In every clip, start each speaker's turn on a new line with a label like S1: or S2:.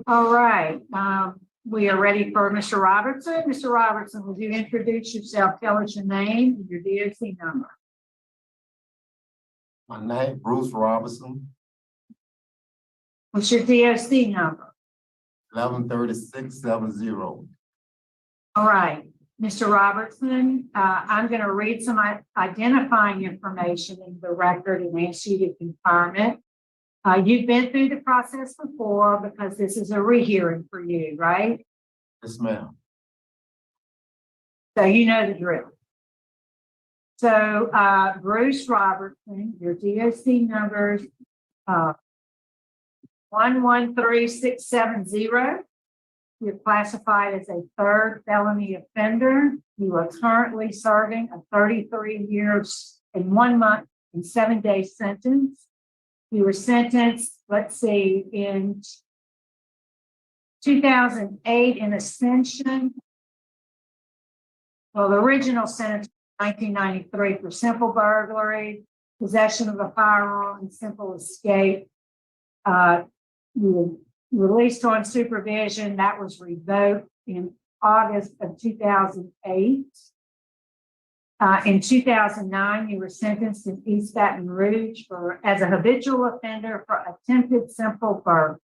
S1: All right, we are ready for Mr. Robertson. Mr. Robertson, would you introduce yourself? Tell us your name and your DOC number.
S2: My name, Bruce Robertson,
S1: What's your DOC number?
S2: 113670.
S1: All right, Mr. Robertson, I'm going to read some identifying information in the record and ask you to confirm it. You've been through the process before because this is a rehearing for you, right?
S2: Yes, ma'am.
S1: So you know the drill. So Bruce Robertson, your DOC numbers 113670. You're classified as a third felony offender. You are currently serving a 33 years and 1 month and 7 day sentence. You were sentenced, let's see, in 2008 in Ascension. Well, the original sentence was 1993 for simple burglary, possession of a firearm, and simple escape. You were released on supervision. That was revoked in August of 2008. In 2009, you were sentenced in East Baton Rouge as a habitual offender for attempted simple burglary.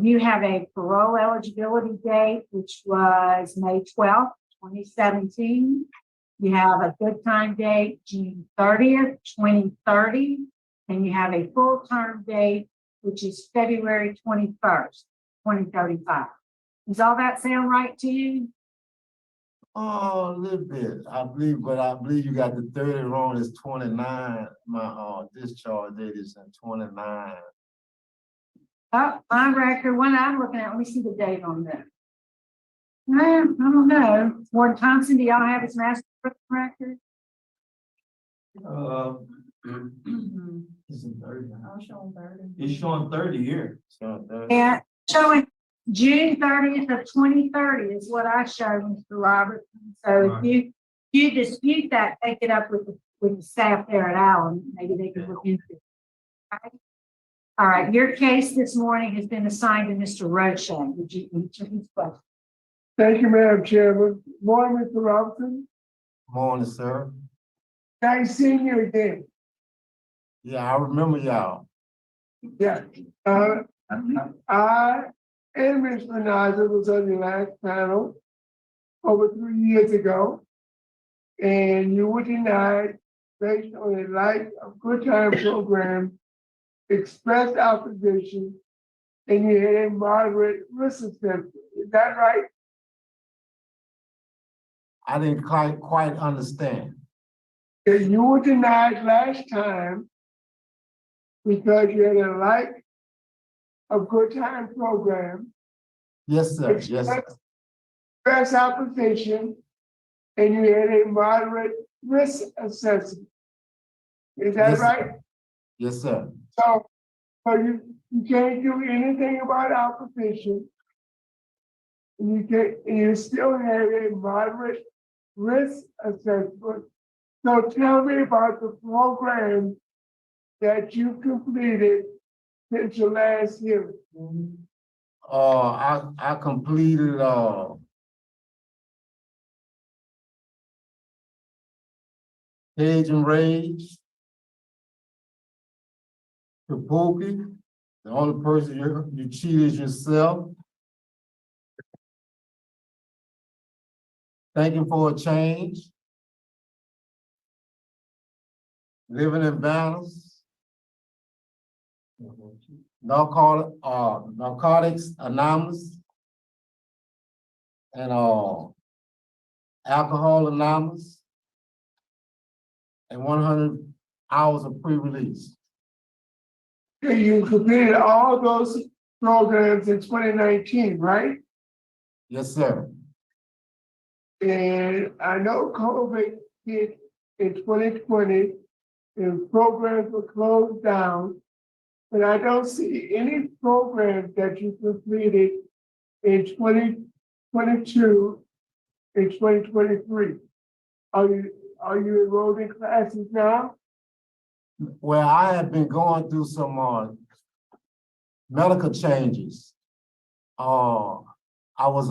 S1: You have a parole eligibility date, which was May 12th, 2017. You have a good time date, June 30th, 2030, and you have a full term date, which is February 21st, 2035. Does all that sound right to you?
S2: Oh, a little bit, I believe you got the 30 wrong. It's 29. My discharge date is in 29.
S1: Oh, my record, one I'm looking at, let me see the date on that. I don't know. Warden Thompson, do y'all have his master record?
S3: It's in 30 now.
S4: I'll show them 30.
S3: It's showing 30 here.
S1: Yeah, showing June 30th of 2030 is what I showed, Mr. Robertson. So if you dispute that, take it up with the staff there at Allen. Maybe they can look into it. All right, your case this morning has been assigned to Mr. Roche. Would you answer his question?
S5: Thank you, Madam Chairman. Good morning, Mr. Robertson.
S2: Morning, sir.
S5: Nice seeing you again.
S2: Yeah, I remember y'all.
S5: Yeah. I and Ms. Renaza was on the last panel over 3 years ago, and you were denied based on a life of good time program, expressed opposition, and you had a moderate risk assessment. Is that right?
S2: I didn't quite understand.
S5: You were denied last time because you had a life of good time program.
S2: Yes, sir. Yes, sir.
S5: Express opposition, and you had a moderate risk assessment. Is that
S2: Yes,
S5: right?
S2: Yes, sir.
S5: So you can't do anything about opposition. And you still have a moderate risk assessment. So tell me about the program that you completed since your last hearing.
S2: I completed Cage and Rage, Kabuki. The only person you cheat is yourself. Thanking for a change. Living in balance. Narcotics Anonymous. And Alcohol Anonymous. And 100 hours of pre-release.
S5: You completed all those programs in 2019, right?
S2: Yes, sir.
S5: And I know COVID hit in 2020 and programs were closed down, but I don't see any programs that you completed in 2022 and 2023. Are you enrolled in classes now?
S2: Well, I have been going through some medical changes. I was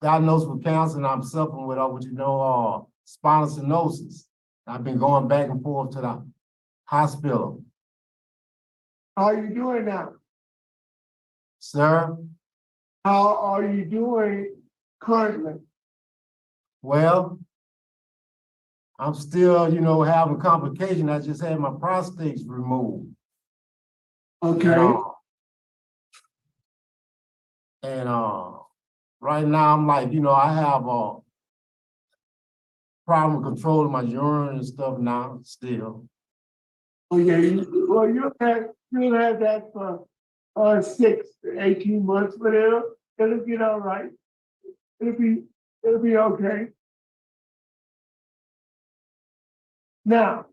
S2: diagnosed with cancer and I'm suffering with spinal stenosis. I've been going back and forth to the hospital.
S5: How are you doing now?
S2: Sir,
S5: How are you doing currently?
S2: well, I'm still, having complications. I just had my prostates removed.
S5: Okay,
S2: And right now I'm like, I have a problem controlling my urine and stuff now still.
S5: okay, well, you'll have that for 6 to 18 months, but it'll get all right. It'll be okay. Now,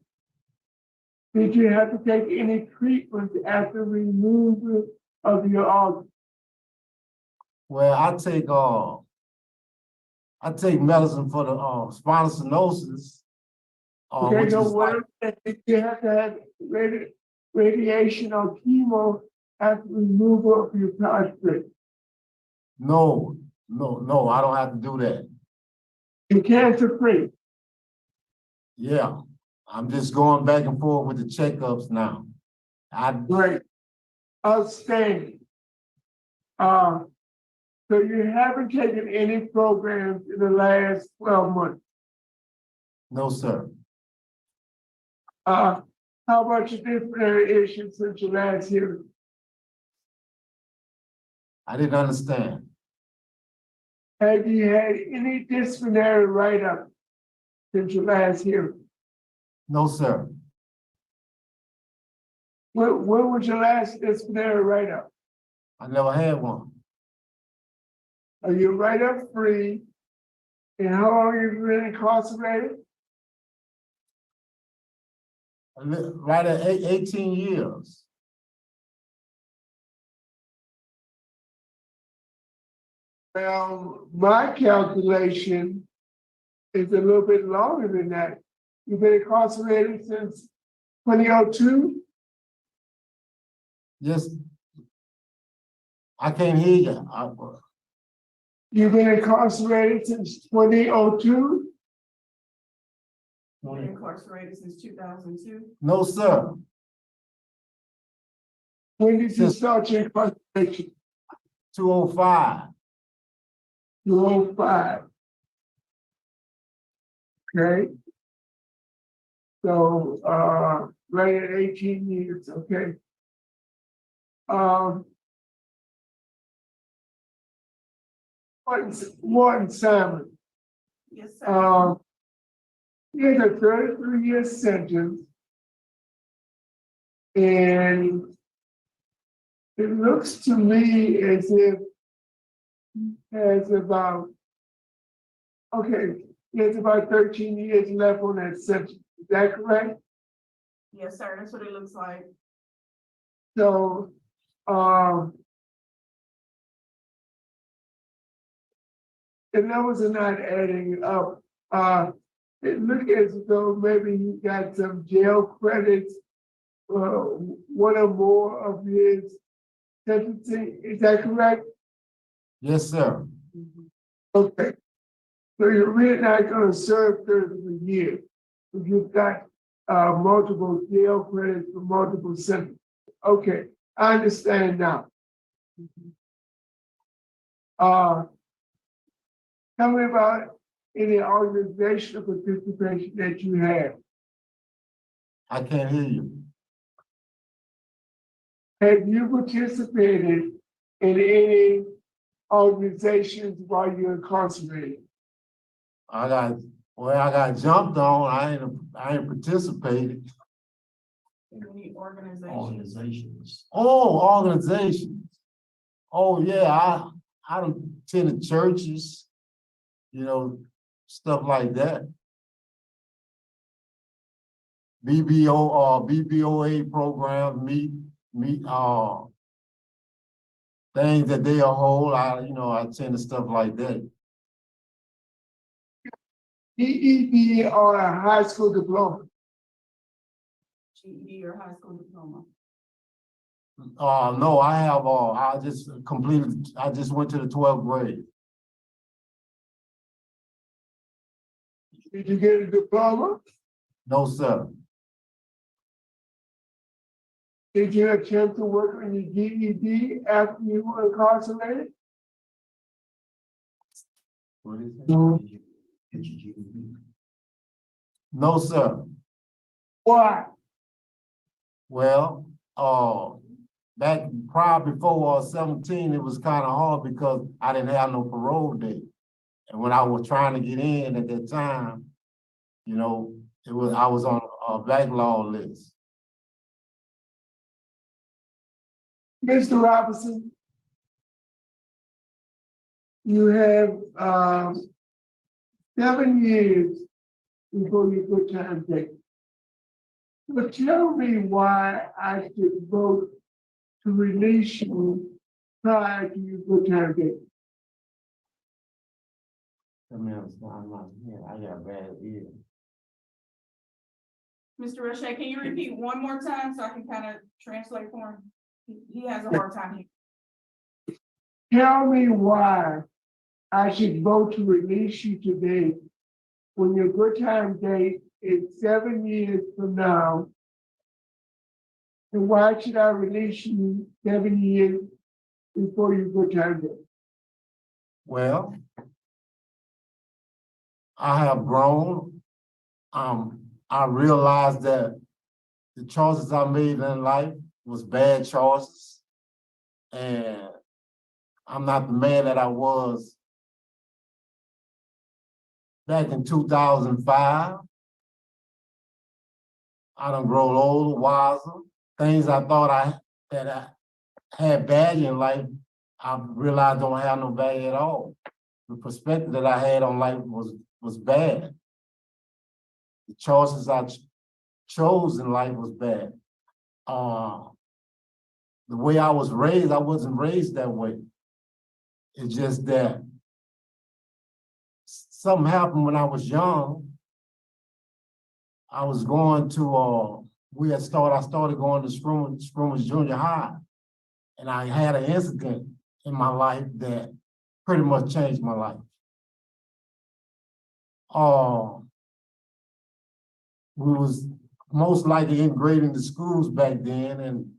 S5: did you have to take any treatment after removal of your organ?
S2: Well, I take medicine for the spinal stenosis.
S5: Okay,
S2: Which
S5: no,
S2: is like,
S5: did you have to have radiation or chemo after removal of your prostate?
S2: no, I don't have to do that.
S5: You're cancer free.
S2: Yeah, I'm just going back and forth with the checkups now.
S5: Great. Outstanding. So you haven't taken any programs in the last 12 months.
S2: No, sir.
S5: How about your disciplinary issues since your last hearing?
S2: I didn't understand.
S5: Have you had any disciplinary write-up since your last hearing?
S2: No, sir.
S5: When was your last disciplinary write-up?
S2: I never had one.
S5: Are you write-up free? And how long have you been incarcerated?
S2: Right at 18 years.
S5: Well, my calculation is a little bit longer than that. You've been incarcerated since 2002?
S2: Yes. I can't hear you.
S5: You've been incarcerated since 2002?
S3: Been incarcerated since 2002.
S2: No, sir.
S5: When did you start your incarceration?
S2: 205.
S5: 205. Okay. So, right at 18 years, okay. Martin Simon,
S3: Yes, sir.
S5: he had a 33-year sentence. And it looks to me as if he has about 13 years left on that sentence. Is that correct?
S3: Yes, sir. That's what it looks like.
S5: So, the numbers are not adding up. It looks as though maybe he got some jail credits, one or more of his sentencing. Is that correct?
S2: Yes, sir.
S5: Okay. So you're really not going to serve 30 a year. If you've got multiple jail credits for multiple sentences. Okay, I understand now. Tell me about any organizational participation that you have.
S2: I can't hear you.
S5: Have you participated in any organizations while you're incarcerated?
S2: I got jumped on. I ain't participated.
S3: Any organizations?
S2: Oh, organizations. Oh, yeah. I attended churches, stuff like that. BBOA program, meet things that they hold. I attended stuff like that.
S5: GED or a high school diploma?
S3: GED or high school diploma?
S2: No, I have, I just completed, I just went to the 12th grade.
S5: Did you get a diploma?
S2: No, sir.
S5: Did you attempt to work on your GED after you were incarcerated?
S2: What is it?
S5: No.
S2: No, sir.
S5: Why?
S2: Well, back prior before I was 17, it was kind of hard because I didn't have no parole date. And when I was trying to get in at that time, you know, I was on a backlog list.
S5: Mr. Robertson, you have 7 years before your good time date. But tell me why I should vote to release you prior to your good time date.
S2: Let me understand. I'm not here. I got a bad ear.
S3: Mr. Rashay, can you repeat one more time so I can kind of translate for him? He has a hard time here.
S5: Tell me why I should vote to release you today when your good time date is 7 years from now. And why should I release you 7 years before your good time date?
S2: Well, I have grown. I realized that the choices I made in life was bad choices. And I'm not the man that I was back in 2005. I done grown older, wiser. Things I thought that I had value in life, I realized don't have no value at all. The perspective that I had on life was bad. The choices I chose in life was bad. The way I was raised, I wasn't raised that way. It's just that something happened when I was young. I was going to, I started going to Scrummage Junior High. And I had an incident in my life that pretty much changed my life. We was most likely integrating the schools back then, and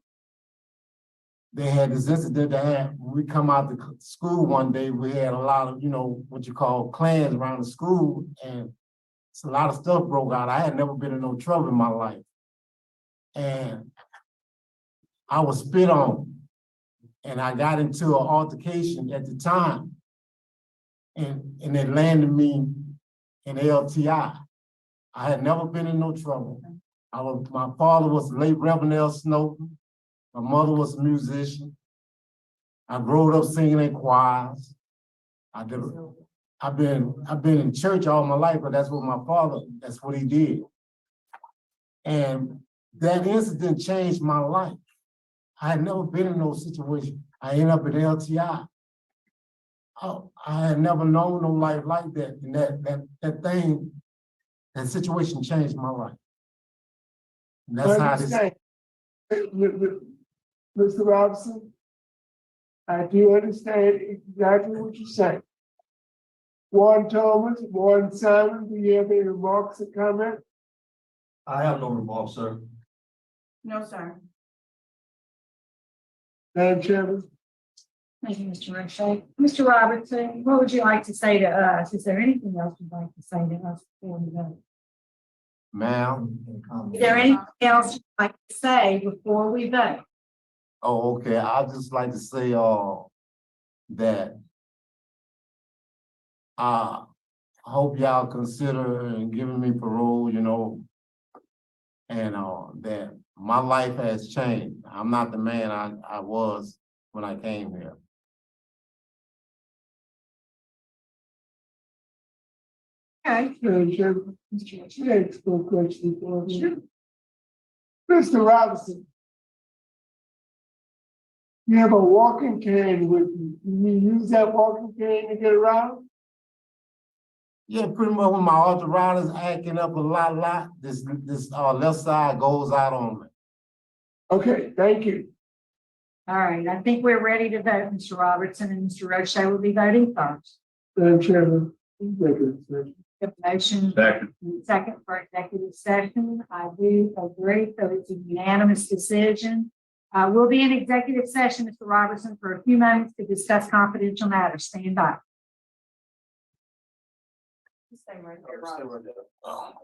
S2: they had this incident that had, when we come out to school one day, we had a lot of, what you call clans around the school, and a lot of stuff broke out. I had never been in no trouble in my life. And I was spit on, and I got into an altercation at the time, and it landed me in LTI. I had never been in no trouble. My father was the late Reverend L. Snowden. My mother was a musician. I grew up singing in choirs. I've been in church all my life, but that's what he did. And that incident changed my life. I had never been in no situation. I ended up in LTI. Oh, I had never known no life like that. And that situation changed my life. And that's how this.
S5: Mr. Robertson, I do understand exactly what you're saying. Warren Thomas, Warren Simon, do you have any remarks or comments?
S4: I have no remarks, sir.
S3: No, sir.
S5: Madam Chairman,
S1: Thank you, Mr. Rashay. Mr. Robertson, what would you like to say to us? Is there anything else you'd like to say to us before we go?
S2: Ma'am?
S1: Is there anything else you'd like to say before we vote?
S2: Oh, okay. I'd just like to say that I hope y'all consider giving me parole, and that my life has changed. I'm not the man I was when I came here.
S1: Okay.
S5: Madam Chairman, next question for you. Mr. Robinson, you have a walking cane with you. Do you use that walking cane to get around?
S2: Yeah, pretty much when my arthritis acting up a lot, this left side goes out on me.
S5: Okay, thank you.
S1: All right, I think we're ready to vote, Mr. Robertson, and Mr. Roche will be voting first.
S5: Madam Chairman, executive session.
S1: The motion.
S4: Second.
S1: Second for executive session. I do agree, so it's a unanimous decision. We'll be in executive session, Mr. Robertson, for a few moments to discuss confidential matters. Stand by.
S3: Stay right there, Rob.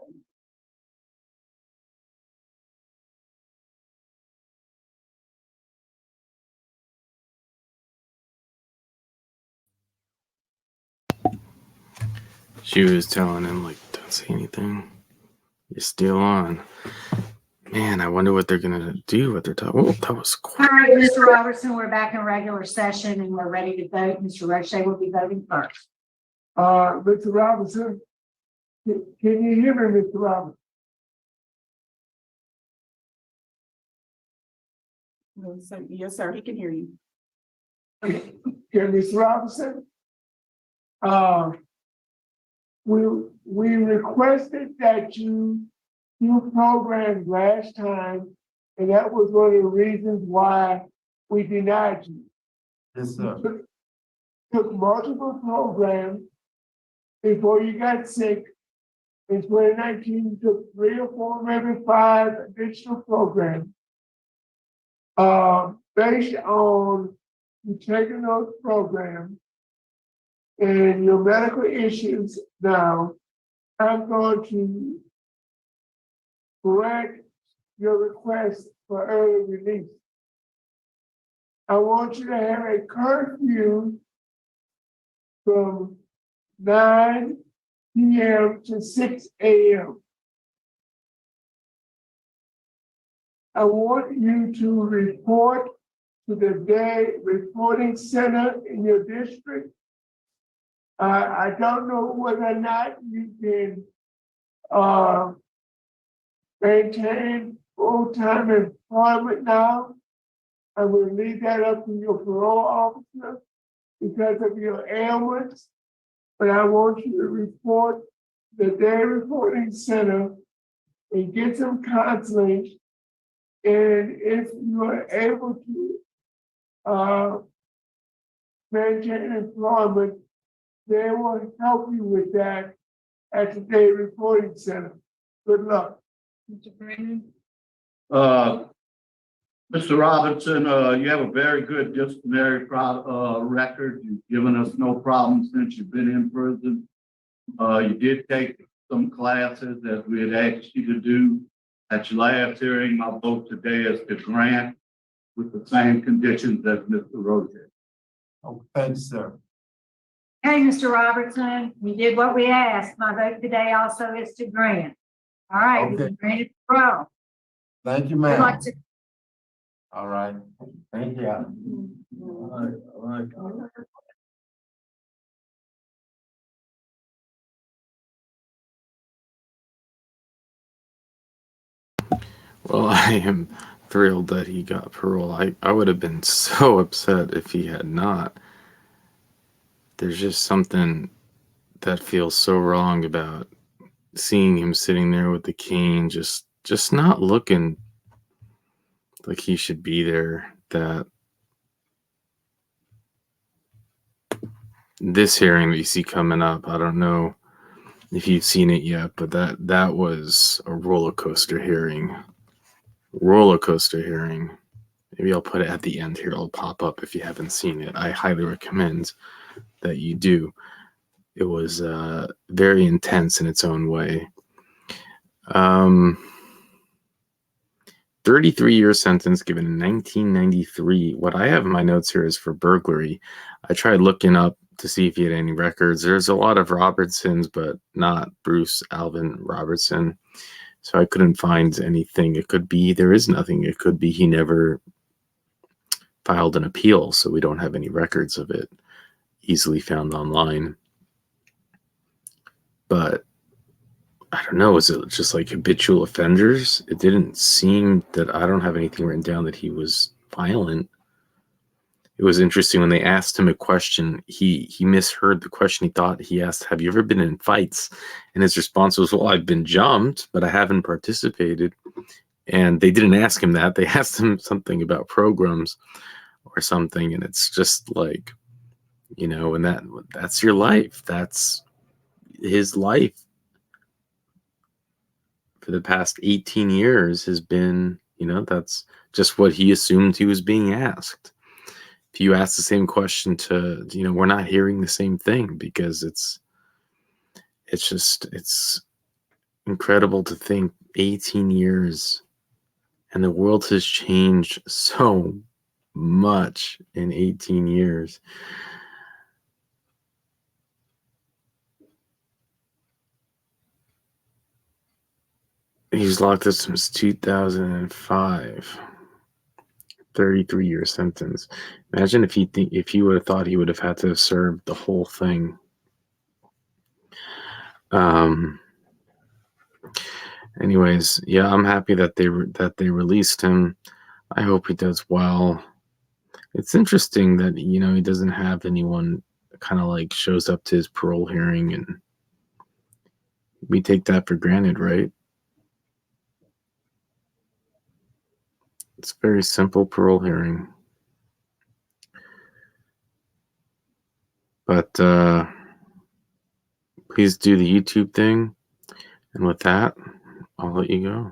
S6: She was telling him, like, don't say anything. You're still on. Man, I wonder what they're gonna do, what they're talking. Oh, that was
S1: All
S6: quick.
S1: right, Mr. Robertson, we're back in regular session and we're ready to vote. Mr. Roche will be voting first.
S5: Mr. Robinson, can you hear me, Mr. Robinson?
S3: Yes, sir, he can hear you.
S5: Can Mr. Robinson? We requested that you programmed last time, and that was one of the reasons why we denied you.
S2: Yes, sir.
S5: Took multiple programs before you got sick. In 2019, you took 3 or 4, maybe 5 additional programs. Based on you taking those programs and your medical issues now, I'm going to grant your request for early release. I want you to have a curfew from 9 p.m. to 6 a.m. I want you to report to the day reporting center in your district. I don't know whether or not you can maintain full-time employment now. I will leave that up to your parole officer because of your ailments. But I want you to report the day reporting center and get some counseling. And if you are able to maintain employment, they will help you with that at the day reporting center. Good luck.
S1: Mr. Freeman?
S4: Mr. Robertson, you have a very good disciplinary record. You've given us no problems since you've been in prison. You did take some classes as we had asked you to do. At your last hearing, my vote today is to grant with the same conditions as Mr. Roger.
S2: Oh, thanks, sir.
S1: Hey, Mr. Robertson, we did what we asked. My vote today also is to grant. All right,
S2: Okay.
S1: we granted parole.
S2: Thank you,
S1: I'd
S2: ma'am.
S1: like to.
S2: All right. Thank you.
S4: All right.
S6: Well, I am thrilled that he got parole. I would have been so upset if he had not. There's just something that feels so wrong about seeing him sitting there with the cane, just not looking like he should be there. That this hearing that you see coming up, I don't know if you've seen it yet, but that was a roller coaster hearing. Maybe I'll put it at the end here. It'll pop up if you haven't seen it. I highly recommend that you do. It was very intense in its own way. 33-year sentence given in 1993. What I have in my notes here is for burglary. I tried looking up to see if he had any records. There's a lot of Robertsons, but not Bruce Alvin Robertson. So I couldn't find anything. It could be there is nothing. It could be he never filed an appeal, so we don't have any records of it easily found online. But I don't know, is it just like habitual offenders? It didn't seem that I don't have anything written down that he was violent. It was interesting when they asked him a question, he misheard the question. He thought he asked, have you ever been in fights? And his response was, well, I've been jumped, but I haven't participated. And they didn't ask him that. They asked him something about programs or something, and it's just like, you know, and that's your life. That's his life for the past 18 years has been, you know, that's just what he assumed he was being asked. If you ask the same question to, you know, we're not hearing the same thing, because it's incredible to think 18 years and the world has changed so much in 18 years. He's locked up since 2005. 33-year sentence. Imagine if he would have thought he would have had to have served the whole thing. Anyways, yeah, I'm happy that they released him. I hope he does well. It's interesting that, you know, he doesn't have anyone kind of like shows up to his parole hearing, and we take that for granted, right? It's a very simple parole hearing. But please do the YouTube thing. And with that, I'll let you go.